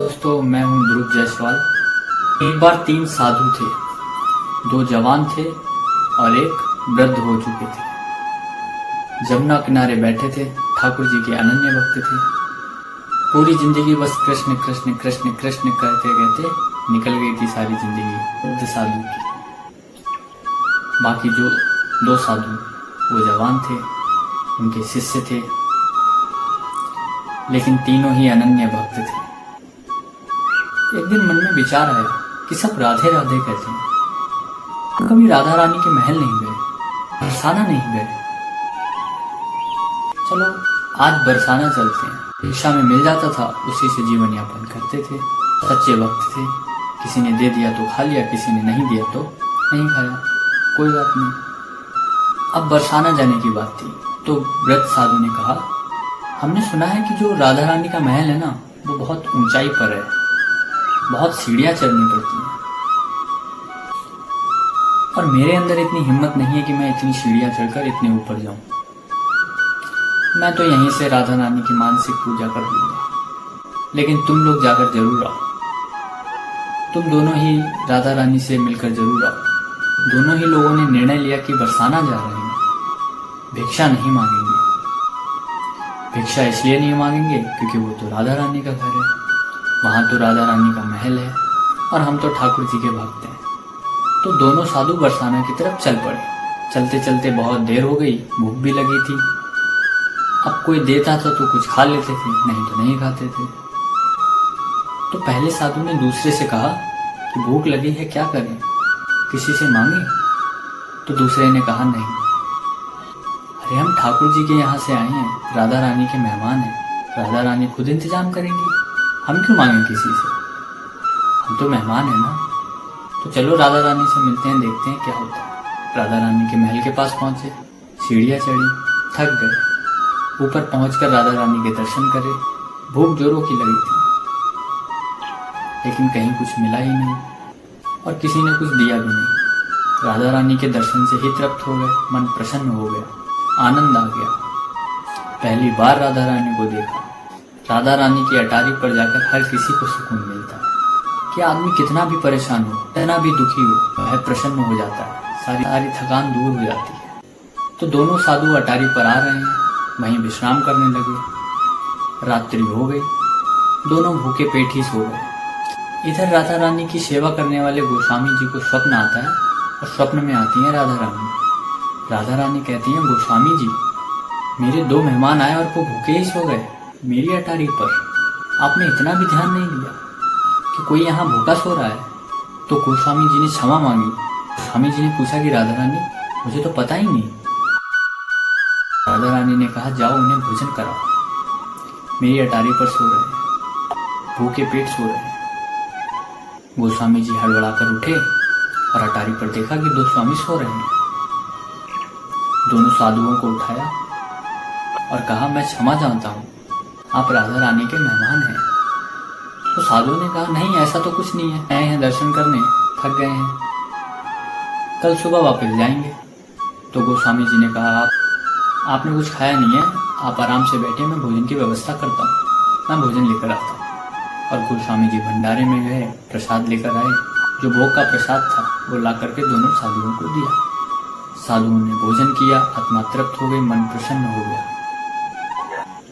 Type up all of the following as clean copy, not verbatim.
दोस्तों, मैं हूं ध्रुव जायसवाल। एक बार 3 साधु थे। 2 जवान थे और एक वृद्ध हो चुके थे। जमुना किनारे बैठे थे। ठाकुर जी के अनन्य भक्त थे। पूरी जिंदगी बस कृष्ण कृष्ण कृष्ण कृष्ण कहते कहते निकल गई थी सारी जिंदगी वृद्ध साधु की। बाकी जो 2 साधु वो जवान थे, उनके शिष्य थे, लेकिन तीनों ही अनन्य भक्त थे। एक दिन मन में विचार आया कि सब राधे राधे कहते हैं, तो कभी राधा रानी के महल नहीं गए, बरसाना नहीं गए। चलो आज बरसाना चलते हैं। भिक्षा में मिल जाता था, उसी से जीवन यापन करते थे। सच्चे भक्त थे। किसी ने दे दिया तो खा लिया, किसी ने नहीं दिया तो नहीं खाया, कोई बात नहीं। अब बरसाना जाने की बात थी तो वृद्ध साधु ने कहा, हमने सुना है कि जो राधा रानी का महल है ना, वो बहुत ऊंचाई पर है, बहुत सीढ़ियां चढ़नी पड़ती हैं, और मेरे अंदर इतनी हिम्मत नहीं है कि मैं इतनी सीढ़ियां चढ़कर इतने ऊपर जाऊं। मैं तो यहीं से राधा रानी की मानसिक पूजा कर लूंगा, लेकिन तुम लोग जाकर जरूर आओ। तुम दोनों ही राधा रानी से मिलकर जरूर आओ। दोनों ही लोगों ने निर्णय लिया कि बरसाना जा रहे हैं, भिक्षा नहीं मांगेंगे। भिक्षा इसलिए नहीं मांगेंगे क्योंकि वो तो राधा रानी का घर है, वहाँ तो राधा रानी का महल है, और हम तो ठाकुर जी के भक्त हैं। तो दोनों साधु बरसाना की तरफ चल पड़े। चलते चलते बहुत देर हो गई, भूख भी लगी थी। अब कोई देता था तो कुछ खा लेते थे, नहीं तो नहीं खाते थे। तो पहले साधु ने दूसरे से कहा कि भूख लगी है, क्या करें, किसी से मांगे? तो दूसरे ने कहा, नहीं, अरे हम ठाकुर जी के यहाँ से आए हैं, राधा रानी के मेहमान हैं, राधा रानी खुद इंतजाम करेंगी, हम क्यों मांगे किसी से, हम तो मेहमान हैं ना। तो चलो राधा रानी से मिलते हैं, देखते हैं क्या होता है। राधा रानी के महल के पास पहुंचे, सीढ़ियाँ चढ़ी, थक गए। ऊपर पहुंचकर राधा रानी के दर्शन करे। भूख जोरों की लगी थी, लेकिन कहीं कुछ मिला ही नहीं, और किसी ने कुछ दिया भी नहीं। राधा रानी के दर्शन से ही तृप्त हो गए, मन प्रसन्न हो गया, आनंद आ गया। पहली बार राधा रानी को देखा। राधा रानी की अटारी पर जाकर हर किसी को सुकून मिलता है कि आदमी कितना भी परेशान हो, कितना भी दुखी हो, वह प्रसन्न हो जाता है, सारी थकान दूर हो जाती है। तो दोनों साधु अटारी पर आ रहे हैं, वहीं विश्राम करने लगे। रात्रि हो गई, दोनों भूखे पेट ही सो गए। इधर राधा रानी की सेवा करने वाले गोस्वामी जी को स्वप्न आता है, और स्वप्न में आती है राधा रानी। राधा रानी कहती है, गोस्वामी जी, मेरे 2 मेहमान आए और वो भूखे ही सो गए मेरी अटारी पर। आपने इतना भी ध्यान नहीं दिया कि कोई यहाँ भूखा सो रहा है। तो गोस्वामी जी ने क्षमा मांगी। गोस्वामी जी ने पूछा कि राधा रानी, मुझे तो पता ही नहीं। राधा रानी ने कहा, जाओ उन्हें भोजन कराओ, मेरी अटारी पर सो रहे हैं, भूखे पेट सो रहे हैं। गोस्वामी जी हड़बड़ाकर उठे और अटारी पर देखा कि 2 स्वामी सो रहे हैं। दोनों साधुओं को उठाया और कहा, मैं क्षमा चाहता हूँ, आप राधा रानी के मेहमान हैं। तो साधुओं ने कहा, नहीं, ऐसा तो कुछ नहीं है, आए हैं दर्शन करने, थक गए हैं, कल सुबह वापस जाएंगे। तो गोस्वामी जी ने कहा, आपने कुछ खाया नहीं है, आप आराम से बैठे, मैं भोजन की व्यवस्था करता हूँ, मैं भोजन लेकर आता हूँ। और गोस्वामी जी भंडारे में गए, प्रसाद लेकर आए। जो भोग का प्रसाद था वो ला करके दोनों साधुओं को दिया। साधुओं ने भोजन किया, आत्मा तृप्त हो गई, मन प्रसन्न हो गया।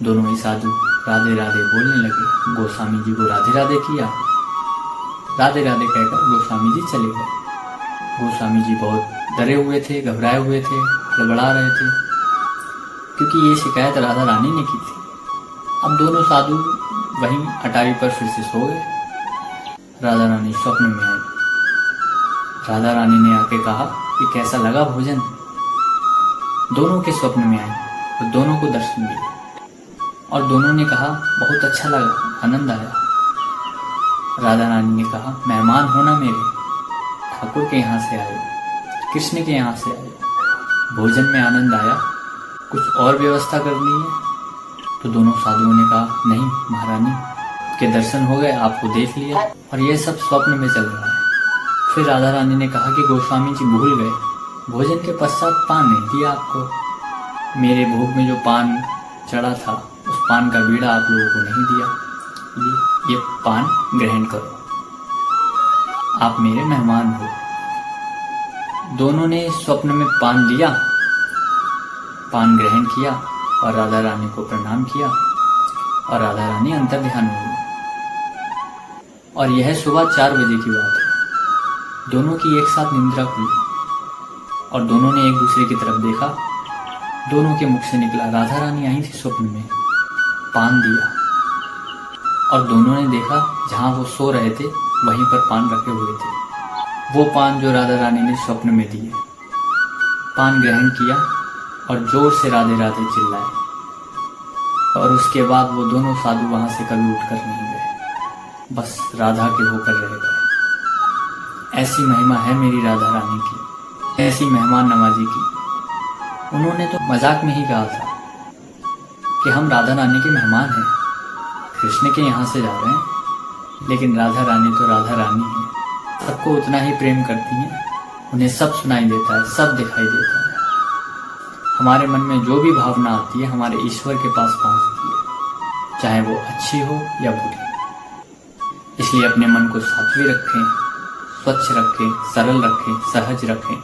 दोनों ही साधु राधे राधे बोलने लगे। गोस्वामी जी को राधे राधे किया। राधे राधे कहकर गोस्वामी जी चले गए। गोस्वामी जी बहुत डरे हुए थे, घबराए हुए थे, हड़बड़ा रहे थे, क्योंकि ये शिकायत राधा रानी ने की थी। अब दोनों साधु वहीं अटारी पर फिर से सो गए। राधा रानी स्वप्न में आई। राधा रानी ने आके कहा कि कैसा लगा भोजन। दोनों के स्वप्न में आई और दोनों को दर्शन दिए, और दोनों ने कहा, बहुत अच्छा लगा, आनंद आया। राधा रानी ने कहा, मेहमान होना मेरे, ठाकुर के यहाँ से आए, कृष्ण के यहाँ से आए, भोजन में आनंद आया, कुछ और व्यवस्था करनी है। तो दोनों साधुओं ने कहा, नहीं महारानी, के दर्शन हो गए, आपको देख लिया, और यह सब स्वप्न में चल रहा है। फिर राधा रानी ने कहा कि गोस्वामी जी भूल गए, भोजन के पश्चात पान नहीं दिया आपको। मेरे भोग में जो पान चढ़ा था, उस पान का बीड़ा आप लोगों को नहीं दिया। ये पान ग्रहण करो, आप मेरे मेहमान हो। दोनों ने स्वप्न में पान लिया, पान ग्रहण किया और राधा रानी को प्रणाम किया और राधा रानी अंतर ध्यान हो गई। और यह सुबह 4 बजे की बात है। दोनों की एक साथ निद्रा खुली और दोनों ने एक दूसरे की तरफ देखा। दोनों के मुख से निकला, राधा रानी आई थी स्वप्न में, पान दिया। और दोनों ने देखा जहाँ वो सो रहे थे वहीं पर पान रखे हुए थे, वो पान जो राधा रानी ने स्वप्न में दिए। पान ग्रहण किया और जोर से राधे राधे चिल्लाए। और उसके बाद वो दोनों साधु वहां से कभी उठकर नहीं गए, बस राधा के होकर रह गए। ऐसी महिमा है मेरी राधा रानी की, ऐसी मेहमान नवाजी की। उन्होंने तो मजाक में ही कहा था कि हम राधा रानी के मेहमान हैं, कृष्ण के यहाँ से जा रहे हैं, लेकिन राधा रानी तो राधा रानी है, सबको उतना ही प्रेम करती हैं, उन्हें सब सुनाई देता है, सब दिखाई देता है। हमारे मन में जो भी भावना आती है हमारे ईश्वर के पास पहुंचती है, चाहे वो अच्छी हो या बुरी। इसलिए अपने मन को सात्विक रखें, स्वच्छ रखें, सरल रखें, सहज रखें,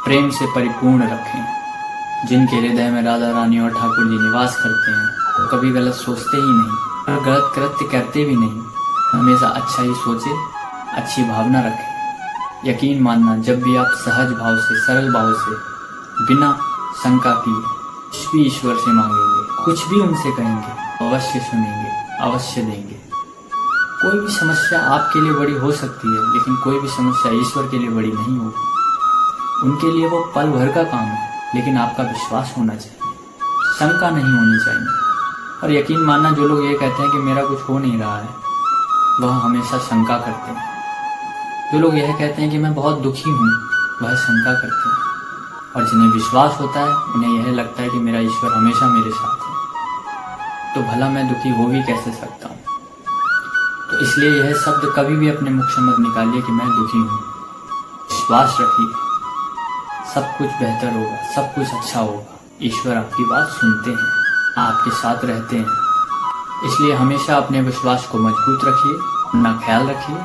प्रेम से परिपूर्ण रखें। जिनके हृदय में राधा रानी और ठाकुर जी निवास करते हैं वो कभी गलत सोचते ही नहीं और गलत कृत्य करते भी नहीं। हमेशा अच्छा ही सोचे, अच्छी भावना रखें। यकीन मानना, जब भी आप सहज भाव से, सरल भाव से, बिना शंका किए कुछ भी ईश्वर से मांगेंगे, कुछ भी उनसे कहेंगे, अवश्य सुनेंगे, अवश्य देंगे। कोई भी समस्या आपके लिए बड़ी हो सकती है, लेकिन कोई भी समस्या ईश्वर के लिए बड़ी नहीं होगी। उनके लिए वो पल भर का काम है, लेकिन आपका विश्वास होना चाहिए, शंका नहीं होनी चाहिए। और यकीन मानना, जो लोग ये कहते हैं कि मेरा कुछ हो नहीं रहा है, वह हमेशा शंका करते हैं। जो लोग यह कहते हैं कि मैं बहुत दुखी हूँ, वह शंका करते हैं। और जिन्हें विश्वास होता है उन्हें यह लगता है कि मेरा ईश्वर हमेशा मेरे साथ है, तो भला मैं दुखी हो भी कैसे सकता हूँ। तो इसलिए यह शब्द कभी भी अपने मुख से मत निकालिए कि मैं दुखी हूँ। विश्वास रखिए, सब कुछ बेहतर होगा, सब कुछ अच्छा होगा। ईश्वर आपकी बात सुनते हैं, आपके साथ रहते हैं। इसलिए हमेशा अपने विश्वास को मजबूत रखिए, अपना ख्याल रखिए